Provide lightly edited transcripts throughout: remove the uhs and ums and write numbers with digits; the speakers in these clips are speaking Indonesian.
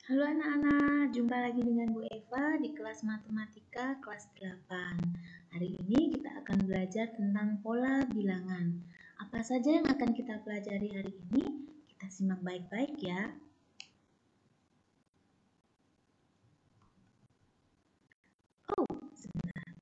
Halo anak-anak, jumpa lagi dengan Bu Eva di kelas matematika kelas 8. Hari ini kita akan belajar tentang pola bilangan. Apa saja yang akan kita pelajari hari ini? Kita simak baik-baik ya. Sebentar.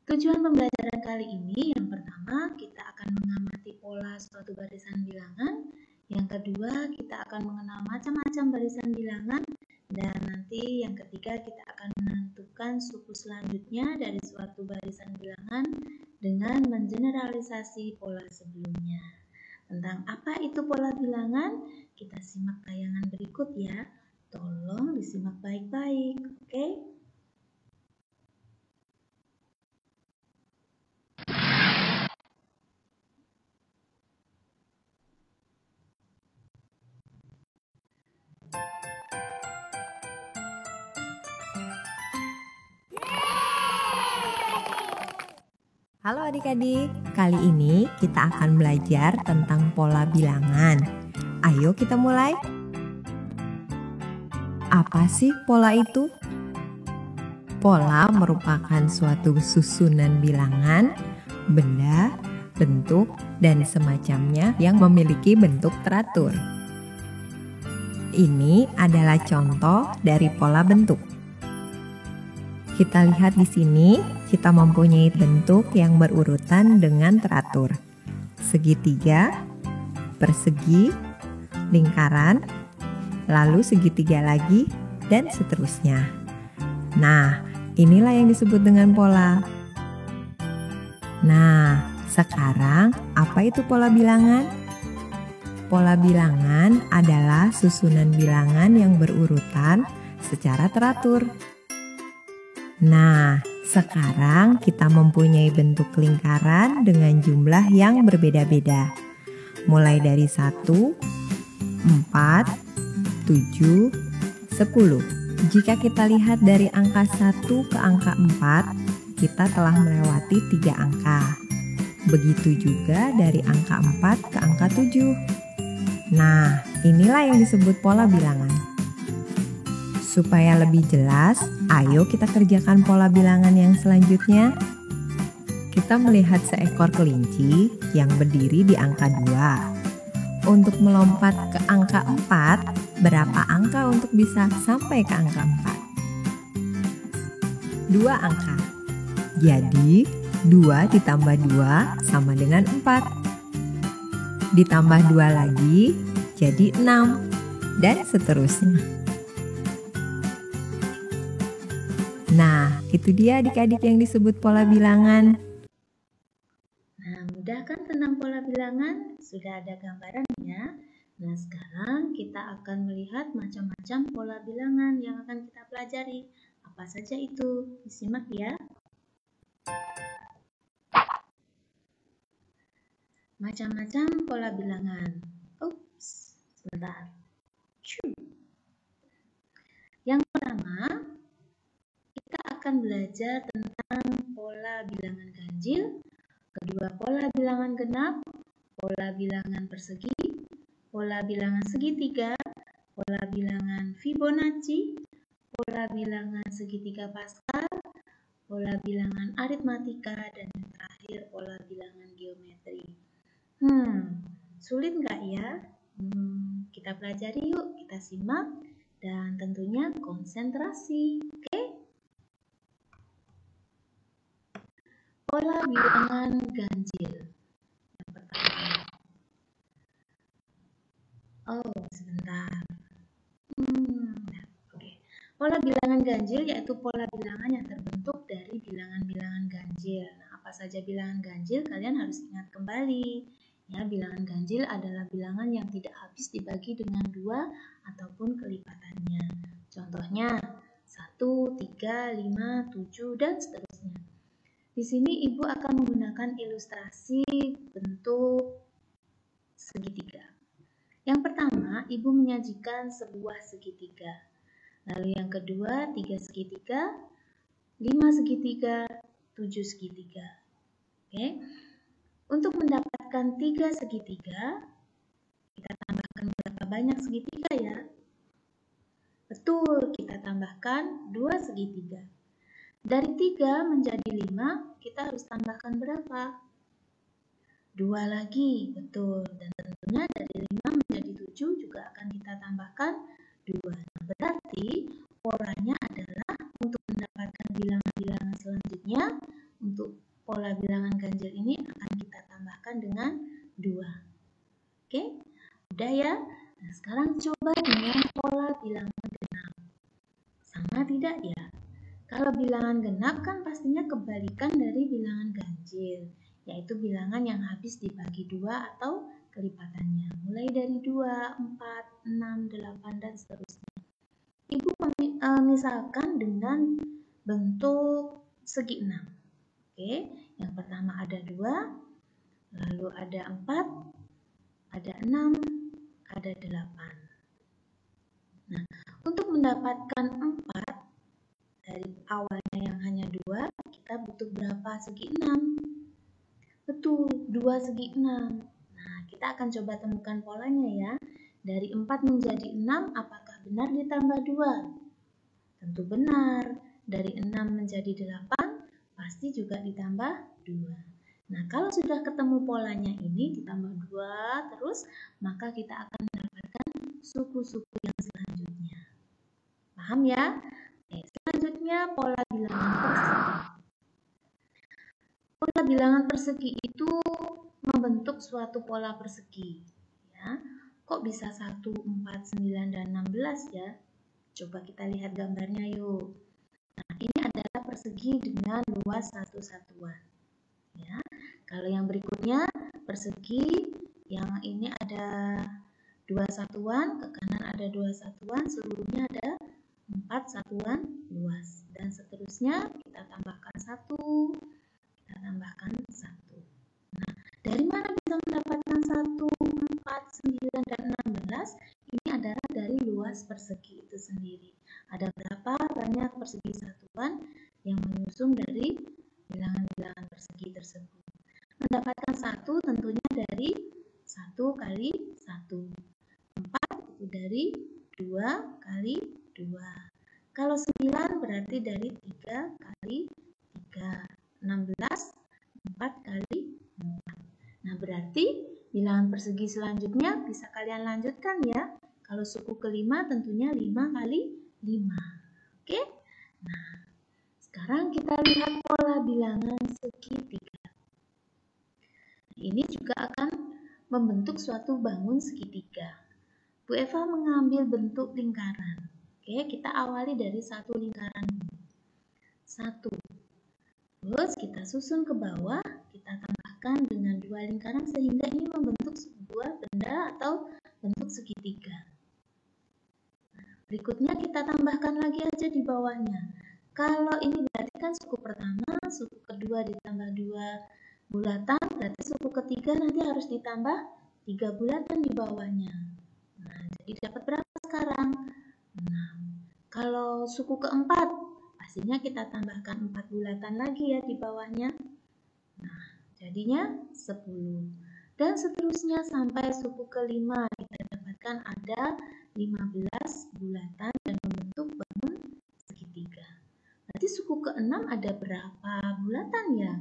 Tujuan pembelajaran kali ini yang pertama kita akan mengamati pola suatu barisan bilangan. Yang kedua kita akan mengenal macam-macam barisan bilangan. Dan nanti yang ketiga kita akan menentukan suku selanjutnya dari suatu barisan bilangan dengan mengeneralisasi pola sebelumnya. Tentang apa itu pola bilangan, kita simak tayangan berikut ya. Tolong disimak baik-baik, oke? Halo adik-adik, kali ini kita akan belajar tentang pola bilangan. Ayo kita mulai. Apa sih pola itu? Pola merupakan suatu susunan bilangan, benda, bentuk, dan semacamnya yang memiliki bentuk teratur. Ini adalah contoh dari pola bentuk. Kita lihat di sini, kita mempunyai bentuk yang berurutan dengan teratur. Segitiga, persegi, lingkaran, lalu segitiga lagi, dan seterusnya. Nah, inilah yang disebut dengan pola. Nah, sekarang apa itu pola bilangan? Pola bilangan adalah susunan bilangan yang berurutan secara teratur. Nah, sekarang kita mempunyai bentuk lingkaran dengan jumlah yang berbeda-beda. Mulai dari 1, 4, 7, 10. Jika kita lihat dari angka 1 ke angka 4, kita telah melewati 3 angka. Begitu juga dari angka 4 ke angka 7. Nah, inilah yang disebut pola bilangan. Supaya lebih jelas, ayo kita kerjakan pola bilangan yang selanjutnya. Kita melihat seekor kelinci yang berdiri di angka 2. Untuk melompat ke angka 4, berapa angka untuk bisa sampai ke angka 4? 2 angka. Jadi, 2 ditambah 2 sama dengan 4. Ditambah 2 lagi, jadi 6. Dan seterusnya. Nah, itu dia adik-adik yang disebut pola bilangan. Nah, mudah kan tentang pola bilangan? Sudah ada gambarannya. Nah, sekarang kita akan melihat macam-macam pola bilangan yang akan kita pelajari. Apa saja itu? Disimak ya. Macam-macam pola bilangan. Ups, sebentar. Yang pertama, kita akan belajar tentang pola bilangan ganjil, kedua pola bilangan genap, pola bilangan persegi, pola bilangan segitiga, pola bilangan Fibonacci, pola bilangan segitiga Pascal, pola bilangan aritmatika, dan yang terakhir pola bilangan geometri. Sulit nggak ya? Kita pelajari yuk, kita simak, dan tentunya konsentrasi. Oke? Pola bilangan ganjil. Yang pertama. Sebentar. Oke. Pola bilangan ganjil yaitu pola bilangan yang terbentuk dari bilangan-bilangan ganjil. Nah, apa saja bilangan ganjil? Kalian harus ingat kembali. Ya, bilangan ganjil adalah bilangan yang tidak habis dibagi dengan 2 ataupun kelipatannya. Contohnya 1, 3, 5, 7, dan seterusnya. Di sini Ibu akan menggunakan ilustrasi bentuk segitiga. Yang pertama, Ibu menyajikan sebuah segitiga. Lalu yang kedua, 3 segitiga, 5 segitiga, 7 segitiga. Oke. Untuk mendapatkan 3 segitiga, kita tambahkan berapa banyak segitiga ya? Betul, kita tambahkan 2 segitiga. Dari 3 menjadi 5, kita harus tambahkan berapa? 2 lagi, betul. Dan tentunya dari 5 menjadi 7 juga akan kita tambahkan 2. Nah, berarti polanya adalah untuk mendapatkan bilangan-bilangan selanjutnya, untuk pola bilangan ganjil ini akan kita tambahkan dengan 2. Oke, udah ya? Nah, sekarang coba dengan pola bilangan genap. Sama tidak ya? Kalau bilangan genap kan pastinya kebalikan dari bilangan ganjil, yaitu bilangan yang habis dibagi 2 atau kelipatannya. Mulai dari 2, 4, 6, 8, dan seterusnya. Ibu misalkan dengan bentuk segi 6. Oke, yang pertama ada 2, lalu ada 4, ada 6, ada 8. Nah, untuk mendapatkan 4 dari awalnya yang hanya 2, kita butuh berapa segi 6? Betul, 2 segi 6. Nah, kita akan coba temukan polanya ya. Dari 4 menjadi 6, apakah benar ditambah 2? Tentu benar. Dari 6 menjadi 8, pasti juga ditambah 2. Nah, kalau sudah ketemu polanya ini ditambah 2 terus, maka kita akan mendapatkan suku-suku yang selanjutnya. Paham ya? Oke, selanjutnya pola bilangan persegi. Pola bilangan persegi itu membentuk suatu pola persegi. Ya. Kok bisa 1, 4, 9, dan 16 ya? Coba kita lihat gambarnya yuk. Nah, ini adalah persegi dengan luas satu satuan. Ya. Kalau yang berikutnya persegi yang ini ada 2 satuan, ke kanan ada 2 satuan, seluruhnya ada 4 satuan luas. Dan seterusnya kita tambahkan 1, kita tambahkan 1. Nah, dari mana bisa mendapatkan 1, 4, 9, dan 16? Ini adalah dari luas persegi itu sendiri. Ada berapa banyak persegi satuan yang menyusun dari bilangan-bilangan persegi tersebut. Mendapatkan 1 tentunya dari 1 kali 1. 4 itu dari 2 kali 2. Kalau 9 berarti dari 3 kali 3. 16, 4 kali 4. Nah, berarti bilangan persegi selanjutnya bisa kalian lanjutkan ya. Kalau suku kelima tentunya 5 kali 5. Oke? Nah, sekarang kita lihat pola bilangan segitiga. Ini juga akan membentuk suatu bangun segitiga. Bu Eva mengambil bentuk lingkaran. Oke, kita awali dari satu lingkaran dulu. 1. Terus kita susun ke bawah, kita tambahkan dengan 2 lingkaran sehingga ini membentuk sebuah benda atau bentuk segitiga. Berikutnya kita tambahkan lagi aja di bawahnya. Kalau ini berarti kan suku pertama, suku kedua ditambah 2 bulatan, berarti suku ketiga nanti harus ditambah 3 bulatan di bawahnya. Nah, jadi dapat berapa sekarang? 6. Kalau suku keempat, pastinya kita tambahkan 4 bulatan lagi ya di bawahnya. Nah, jadinya 10. Dan seterusnya sampai suku kelima, kita dapatkan ada 15 bulatan dan membentuk bangun segitiga. Berarti suku ke-6 ada berapa bulatan ya?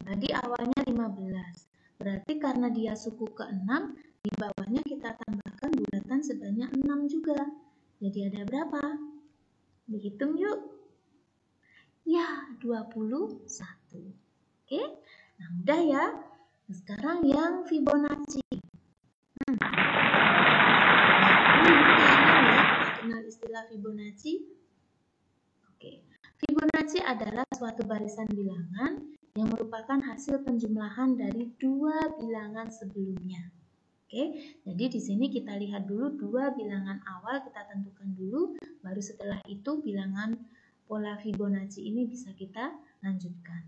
Tadi awalnya 15. Berarti karena dia suku ke-6, di bawahnya kita tambahkan bulatan sebanyak 6 juga. Jadi ada berapa? Dihitung yuk. Ya, 21. Oke, nah mudah ya. Sekarang yang Fibonacci. Kenal istilah Fibonacci? Oke. Fibonacci adalah suatu barisan bilangan yang merupakan hasil penjumlahan dari 2 bilangan sebelumnya. Oke, jadi di sini kita lihat dulu 2 bilangan awal kita tentukan dulu, baru setelah itu bilangan pola Fibonacci ini bisa kita lanjutkan.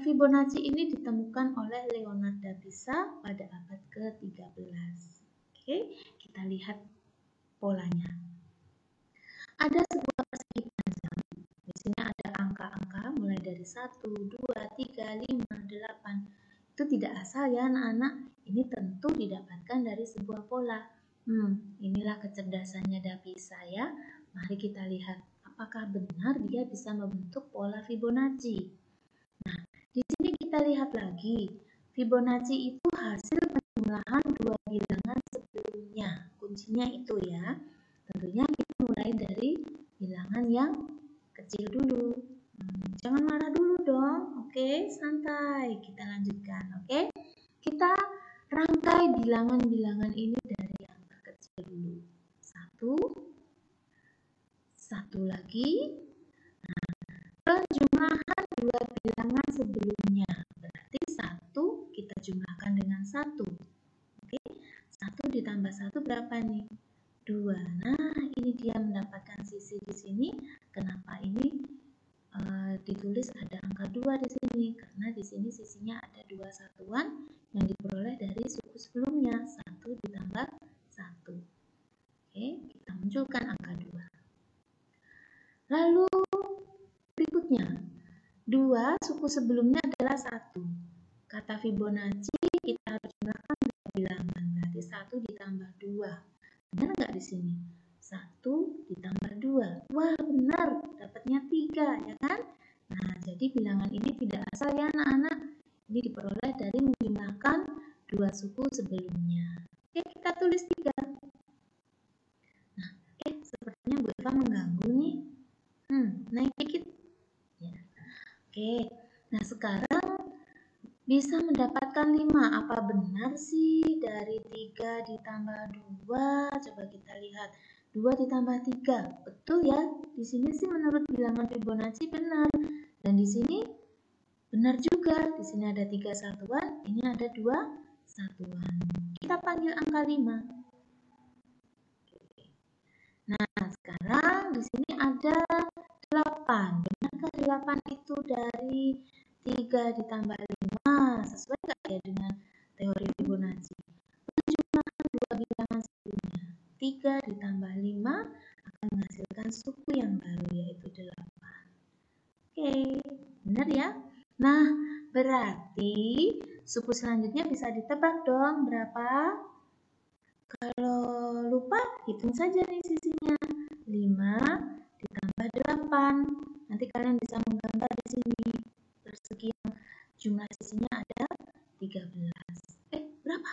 Fibonacci ini ditemukan oleh Leonard da Pisa pada abad ke-13. Oke, kita lihat polanya. Ada sebuah persegi panjang. Di sini ada angka-angka mulai dari 1, 2, 3, 5, 8. Itu tidak asal ya anak-anak. Ini tentu satu didapatkan dari sebuah pola. Inilah kecerdasannya Davisa ya. Mari kita lihat apakah benar dia bisa membentuk pola Fibonacci. Nah, di sini kita lihat lagi. Fibonacci itu hasil penjumlahan dua bilangan sebelumnya. Kuncinya itu ya. Tentunya kita mulai dari bilangan yang kecil dulu. Jangan marah dulu dong, oke? Santai, kita lanjutkan, oke? Kita rangkai bilangan-bilangan ini dari yang terkecil dulu. Satu lagi. Nah, penjumlahan dua bilangan sebelumnya. Berarti 1 kita jumlahkan dengan 1. Oke, 1 ditambah 1 berapa nih? 2. Nah, ini dia mendapatkan sisi di sini. Kenapa ini ditulis ada angka 2 di sini? Karena di sini sisinya ada 2 satuan yang diperoleh dari suku sebelumnya. 1 ditambah 1. Oke, kita munculkan angka 2. Lalu berikutnya, 2 suku sebelumnya adalah 1. Kata Fibonacci kita harus jumlahkan dua bilangan. Berarti 1 ditambah 2. Benar nggak di sini? 1 ditambah 2. Wah, benar. Dapatnya 3, ya kan? Nah, jadi bilangan ini tidak asal ya anak-anak. Ini diperoleh dari menjumlahkan dua suku sebelumnya. Oke, kita tulis 3. Nah, sepertinya Bu Eva mengganggu nih. Naik dikit. Ya. Oke, nah sekarang bisa mendapatkan 5. Apa benar sih dari 3 ditambah 2? Coba kita lihat. 2 ditambah 3. Betul ya? Di sini sih menurut bilangan Fibonacci benar. Dan di sini benar juga. Di sini ada 3 satuan, ini ada 2 satuan. Kita panggil angka 5. Nah, sekarang di sini ada 8. Benarkah 8 itu dari 3 ditambah 5? Sesuai nggak ya dengan teori Fibonacci? Penjumlahan dua bilangan sebelumnya. 3 ditambah 5 akan menghasilkan suku yang baru, yaitu 8. Oke, benar ya? Nah, berarti suku selanjutnya bisa ditebak dong. Berapa? Kalau lupa, hitung saja nih sisinya. 5 ditambah 8. Nanti kalian bisa menggambar di sini. Persegi yang jumlah sisinya ada 13. Berapa?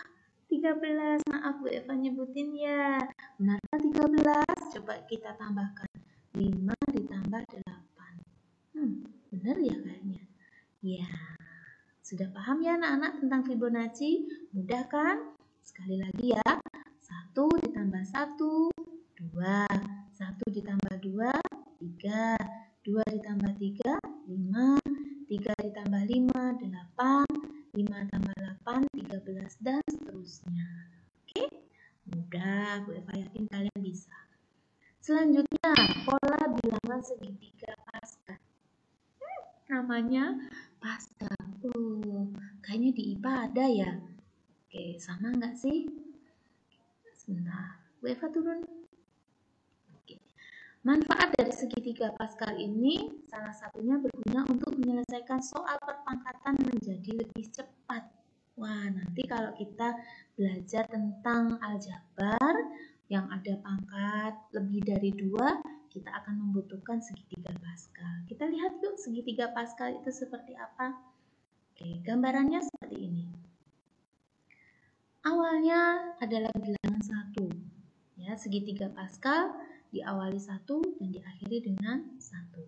13. Maaf Bu Eva nyebutin ya. Benarkah 13? Coba kita tambahkan. 5 ditambah 8. Benar ya kayaknya? Ya. Sudah paham ya anak-anak tentang Fibonacci? Mudah kan? Sekali lagi ya. 1 ditambah 1, 2. 1 ditambah 2, 3. 2 ditambah 3, 5. 3 ditambah 5, 8. 5 tambah 8, 13, dan seterusnya. Oke? Mudah, Bu Eva yakin kalian bisa. Selanjutnya, pola bilangan segitiga Pascal. Namanya Pascal. Kayaknya di IPA ada ya. Oke, sama nggak sih? Sebentar, Bu Eva turun. Oke. Manfaat dari segitiga Pascal ini salah satunya berguna untuk menyelesaikan soal perpangkatan menjadi lebih cepat. Wah, nanti kalau kita belajar tentang aljabar yang ada pangkat lebih dari 2, kita akan membutuhkan segitiga Pascal. Kita lihat yuk segitiga Pascal itu seperti apa. Oke, gambarannya seperti ini. Awalnya adalah bilangan 1. Ya, segitiga Pascal diawali 1 dan diakhiri dengan 1.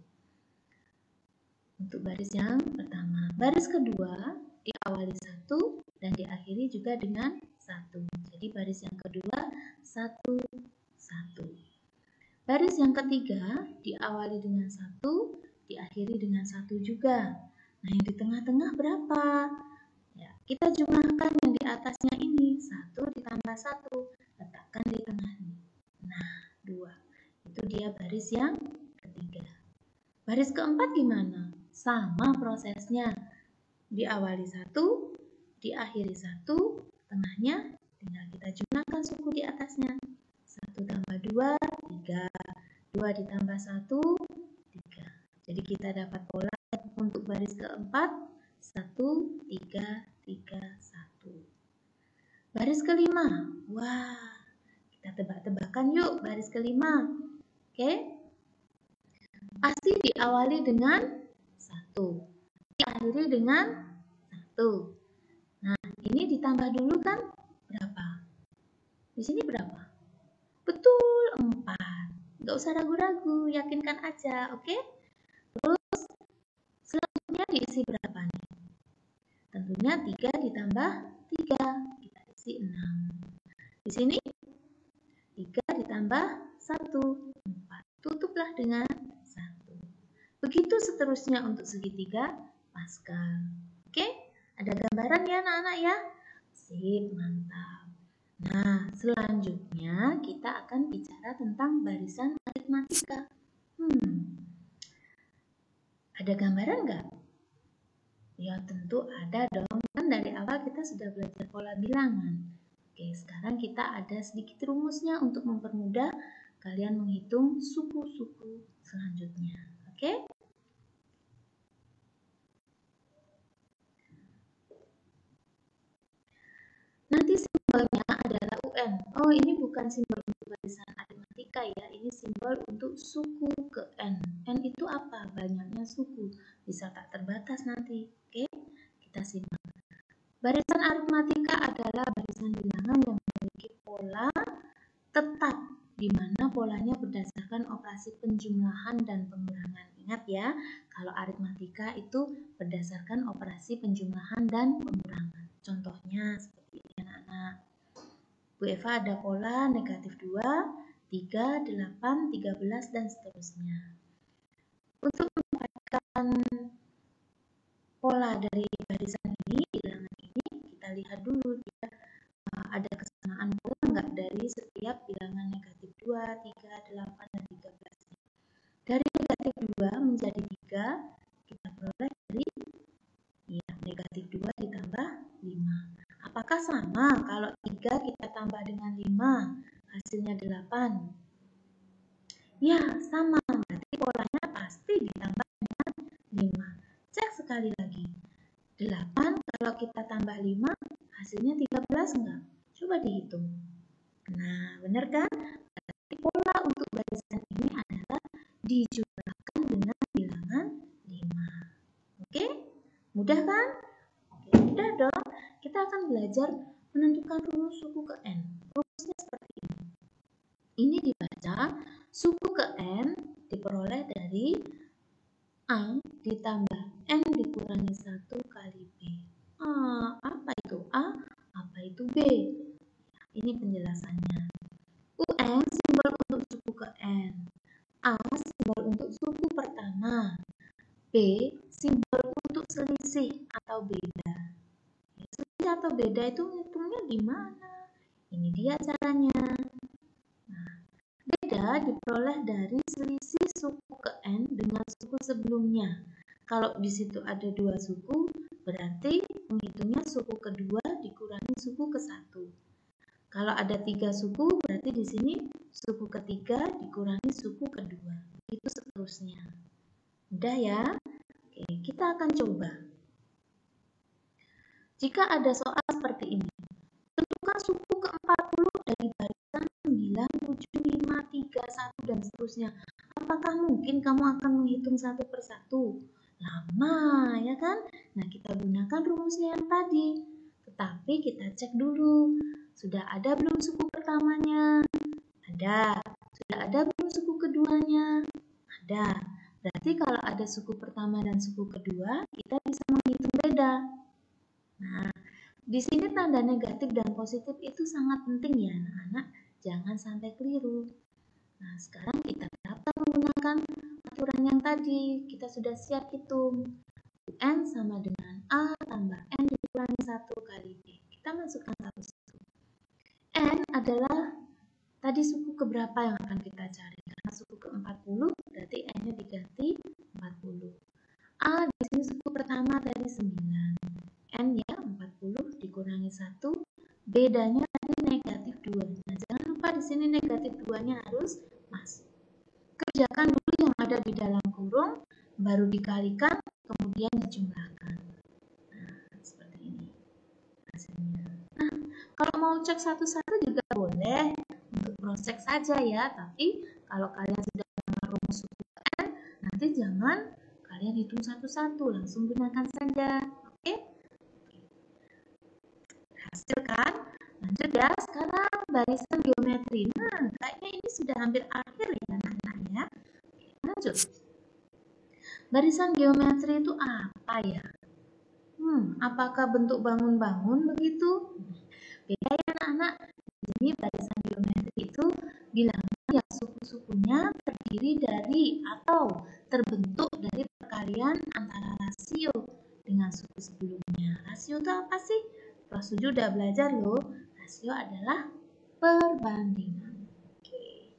Untuk baris yang pertama. Baris kedua diawali 1 dan diakhiri juga dengan 1. Jadi baris yang kedua 1, 1. Baris yang ketiga diawali dengan 1, diakhiri dengan 1 juga. Nah, yang di tengah-tengah berapa? Ya, kita jumlahkan yang di atasnya ini. 1 ditambah 1. Letakkan di tengah ini. Nah, 2. Itu dia baris yang ketiga. Baris keempat gimana? Sama prosesnya. Diawali 1, diakhiri 1, tengahnya tinggal kita jumlahkan suku di atasnya. 1 tambah 2, 3. 2 ditambah 1, 3. Jadi kita dapat pola untuk baris keempat, 1, 3, 3, 1. Baris tebak-tebakan yuk baris kelima. Oke? Pasti diawali dengan 1. Diakhiri dengan 1. Nah, ini ditambah dulu kan berapa? Di sini berapa? Betul, 4. Nggak usah ragu-ragu, yakinkan aja, oke? Terus, selanjutnya diisi berapa nih? Tentunya 3 ditambah 3, kita isi 6. Di sini 3 ditambah 1, 4. Tutuplah dengan 1. Begitu seterusnya untuk segitiga Pascal. Oke? Ada gambaran ya anak-anak ya? Sip, mantap. Nah, selanjutnya kita akan bicara tentang barisan aritmatika. Ada gambaran nggak? Ya tentu ada dong, kan dari awal kita sudah belajar pola bilangan. Oke, sekarang kita ada sedikit rumusnya untuk mempermudah kalian menghitung suku-suku selanjutnya. Oke? Nanti simbolnya adalah UN. Oh, ini bukan simbol untuk barisan aritmatika ya, ini simbol untuk suku ke N. N itu apa? Banyaknya suku, bisa tak terbatas nanti. Oke, kita simak. Barisan aritmatika adalah barisan bilangan yang memiliki pola tetap, di mana polanya berdasarkan operasi penjumlahan dan pengurangan. Ingat ya, kalau aritmatika itu berdasarkan operasi penjumlahan dan pengurangan. Contohnya seperti ini anak-anak. Bu Eva ada pola negatif 2, 3, 8, 13, dan seterusnya. Untuk mendapatkan pola dari barisan ini, bilangan ini, kita lihat dulu dia ada kesamaan pola enggak dari setiap bilangan negatif 2, 3, 8, dan 13. Dari negatif 2 menjadi 3, kita peroleh dari negatif 2 ditambah 5. Apakah sama kalau 3 kita tambah dengan 5, hasilnya 8? Ya, sama. Berarti polanya pasti ditambah dengan 5. Cek sekali lagi. 8 kalau kita tambah 5, hasilnya 13 enggak? Coba dihitung. Nah, benar kan? Berarti pola untuk barisan ini adalah dijumlahkan dengan bilangan 5. Oke? Mudah kan? Oke, mudah dong. Kita akan belajar menentukan rumus suku ke N. Rumusnya seperti ini. Ini dibaca, suku ke N diperoleh dari A ditambah N dikurangi 1 kali B. Apa itu A? Apa itu B? Ini penjelasannya. UN simbol untuk suku ke N. A simbol untuk suku pertama. B simbol untuk selisih atau beda. Ya, selisih atau beda itu ngitungnya gimana? Ini dia caranya. Nah, beda diperoleh dari selisih suku ke N dengan suku sebelumnya. Kalau di situ ada 2 suku, berarti menghitungnya suku kedua dikurangi suku ke 1. Kalau ada 3 suku, berarti di sini suku ketiga dikurangi suku kedua. Itu seterusnya. Mudah ya? Oke, kita akan coba. Jika ada soal seperti ini, tentukan suku ke-40 dari barisan 9, 7, 5, 3, 1, dan seterusnya. Apakah mungkin kamu akan menghitung satu persatu? Lama, ya kan? Nah, kita gunakan rumusnya yang tadi. Tetapi kita cek dulu. Sudah ada belum suku pertamanya? Ada. Sudah ada belum suku keduanya? Ada. Berarti kalau ada suku pertama dan suku kedua, kita bisa menghitung beda. Nah, di sini tanda negatif dan positif itu sangat penting ya anak-anak. Jangan sampai keliru. Nah, sekarang kita terapkan menggunakan aturan yang tadi. Kita sudah siap hitung. N sama dengan A tambah N dikurangi 1 kali B. Kita masukkan satu-satu. N adalah tadi suku keberapa yang akan kita cari? Karena suku ke-40, berarti N-nya diganti 40. A di sini suku pertama tadi 9. N ya 40 dikurangi 1. Bedanya tadi negatif 2. Nah, jangan lupa di sini negatif 2-nya harus masuk. Kerjakan dulu yang ada di dalam kurung, baru dikalikan, kemudian dijumlahkan. Nah, seperti ini hasilnya. Nah, kalau mau cek satu-satu juga boleh. Untuk cross check saja ya, tapi kalau kalian sudah mengenal rumus suku ke N, nanti jangan kalian hitung satu-satu, langsung gunakan saja. Oke? Hasil kan? Lanjut ya, sekarang barisan geometri. Nah, kayaknya ini sudah hampir akhir ya anak-anak ya. Lanjut. Barisan geometri itu apa ya? Apakah bentuk bangun-bangun begitu? Beda ya anak-anak. Jadi barisan geometri itu bilangan yang suku-sukunya terdiri dari atau terbentuk dari perkalian antara rasio dengan suku sebelumnya. Rasio itu apa sih? Kelas 7 udah belajar loh. Rasio adalah perbandingan. Oke.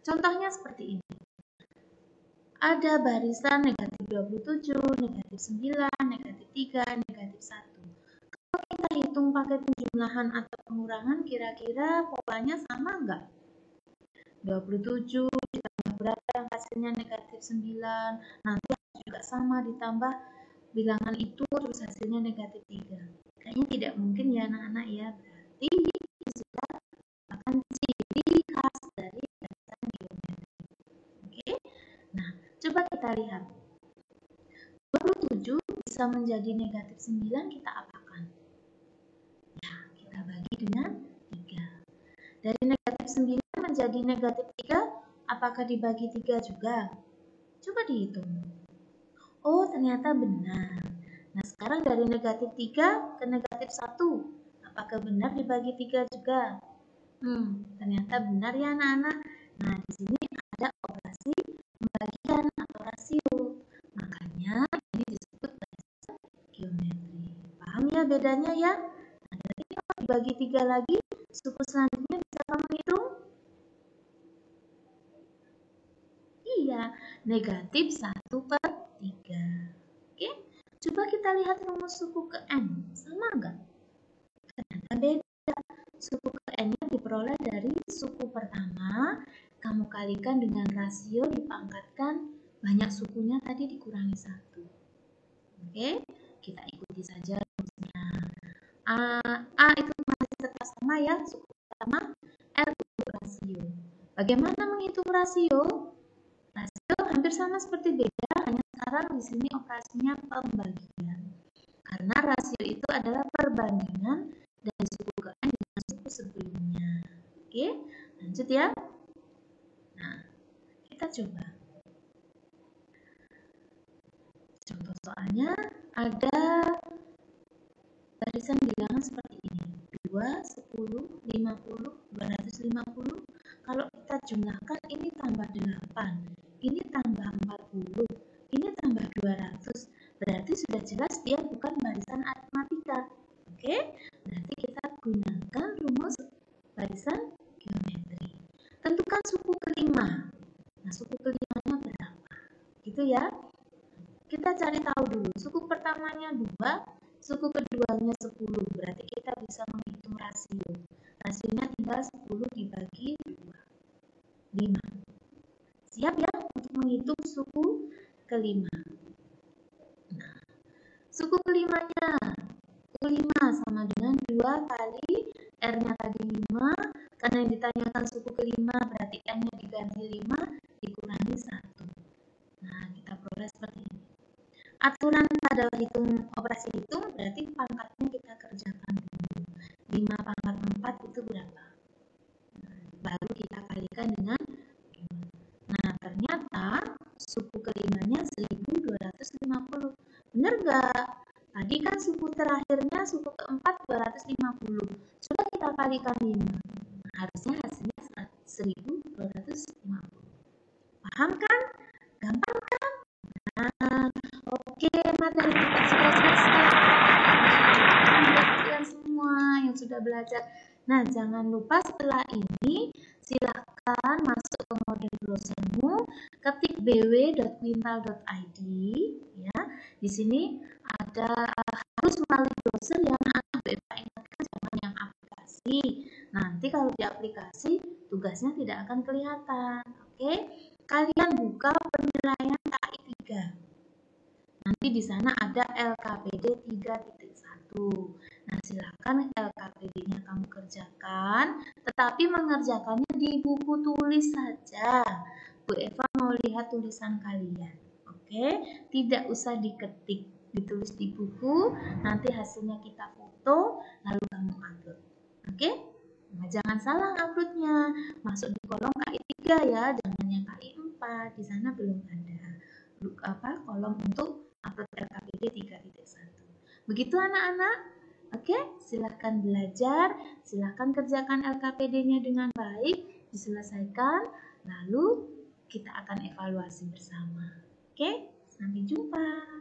Contohnya seperti ini. Ada barisan negatif 27, negatif 9, negatif 3, negatif 1. Kalau kita hitung pakai penjumlahan atau pengurangan, kira-kira polanya sama enggak? 27 ditambah berapa yang hasilnya negatif 9, nanti juga sama ditambah bilangan itu terus hasilnya negatif 3. Kayaknya tidak mungkin ya anak-anak ya, berarti ini sudah akan ciri khas dari barisan geometri. Oke, nah coba kita lihat 27 bisa menjadi negatif 9, kita apakan? Ya, kita bagi dengan 3. Dari negatif 9 menjadi negatif 3, apakah dibagi 3 juga? Coba dihitung. Oh, ternyata benar. Nah, sekarang dari negatif 3 ke negatif 1, apakah benar dibagi 3 juga? Ternyata benar ya anak-anak. Nah, di sini ada operasi pembagian atau rasio. Makanya ini disebut barisan geometri. Paham ya bedanya ya? Nah, jadi kalau dibagi 3 lagi, suku selanjutnya bisa kamu hitung? Iya, negatif 1/3. Oke, coba kita lihat rumus suku ke N. Sama nggak? Ternyata beda. Suku ke N-nya diperoleh dari suku pertama, kamu kalikan dengan rasio dipangkatkan banyak sukunya tadi dikurangi 1. Oke, kita ikuti saja rumusnya. A itu masih tetap sama ya, suku pertama, L itu rasio. Bagaimana menghitung rasio? Rasio hampir sama seperti beda, hanya sekarang di sini operasinya pembagian. Karena rasio itu adalah perbandingan dari suku ke N dengan suku sebelumnya. Oke, lanjut ya. Nah, kita coba. Contoh soalnya ada barisan bilangan seperti ini. 2, 10, 50, 250. Kalau kita jumlahkan ini tambah 8, ini tambah 40, ini tambah 200. Berarti sudah jelas dia bukan barisan aritmatika. Oke, berarti kita gunakan rumus barisan geometri. Tentukan suku kelima. Nah, suku kelimanya berapa? Gitu ya. Kita cari tahu dulu. Suku pertamanya 2, suku keduanya 10. Berarti kita bisa menghitung rasio. Rasionya tinggal 10 dibagi 2. 5. Siap ya untuk menghitung suku kelima. Nah, suku kelimanya 5 sama dengan 2 kali R-nya tadi 5. Karena yang ditanyakan suku kelima berarti N-nya diganti 5 dikurangi 1. Nah, kita peroleh seperti ini. Aturan pada operasi hitung berarti pangkatnya kita kerjakan dulu. 5 pangkat 4 itu berapa? Baru kita kalikan dengan 2. Nah, ternyata suku kelimanya 1250. Benar nggak? Tadi kan suku terakhirnya, suku keempat 250. Sudah kita kalikan 5. Harusnya hasilnya 1250. Paham kan? Gampang kan? Nah, oke, materi kita sudah selesai. Buat kalian semua yang sudah belajar. Nah, jangan lupa setelah ini silakan masuk ke model browsermu, ketik bw.quintal.id ya. Di sini ada harus melalui browser yang Bapak ingatkan, jangan yang aplikasi. Nanti kalau di aplikasi tugasnya tidak akan kelihatan. Oke? Kalian buka penilaian KI 3. Nanti di sana ada LKPD 3.1. Nah, silakan LKPD-nya kamu kerjakan, tetapi mengerjakannya di buku tulis saja. Bu Eva mau lihat tulisan kalian. Oke, tidak usah diketik, ditulis di buku, nanti hasilnya kita foto, lalu kamu upload. Oke? Nah, jangan salah uploadnya, masuk di kolom KI 3 ya, jangan yang KI 4, di sana belum ada kolom untuk upload LKPD 3.1. Begitu anak-anak? Oke, silahkan belajar, silahkan kerjakan LKPD-nya dengan baik, diselesaikan, lalu kita akan evaluasi bersama. Oke, sampai jumpa.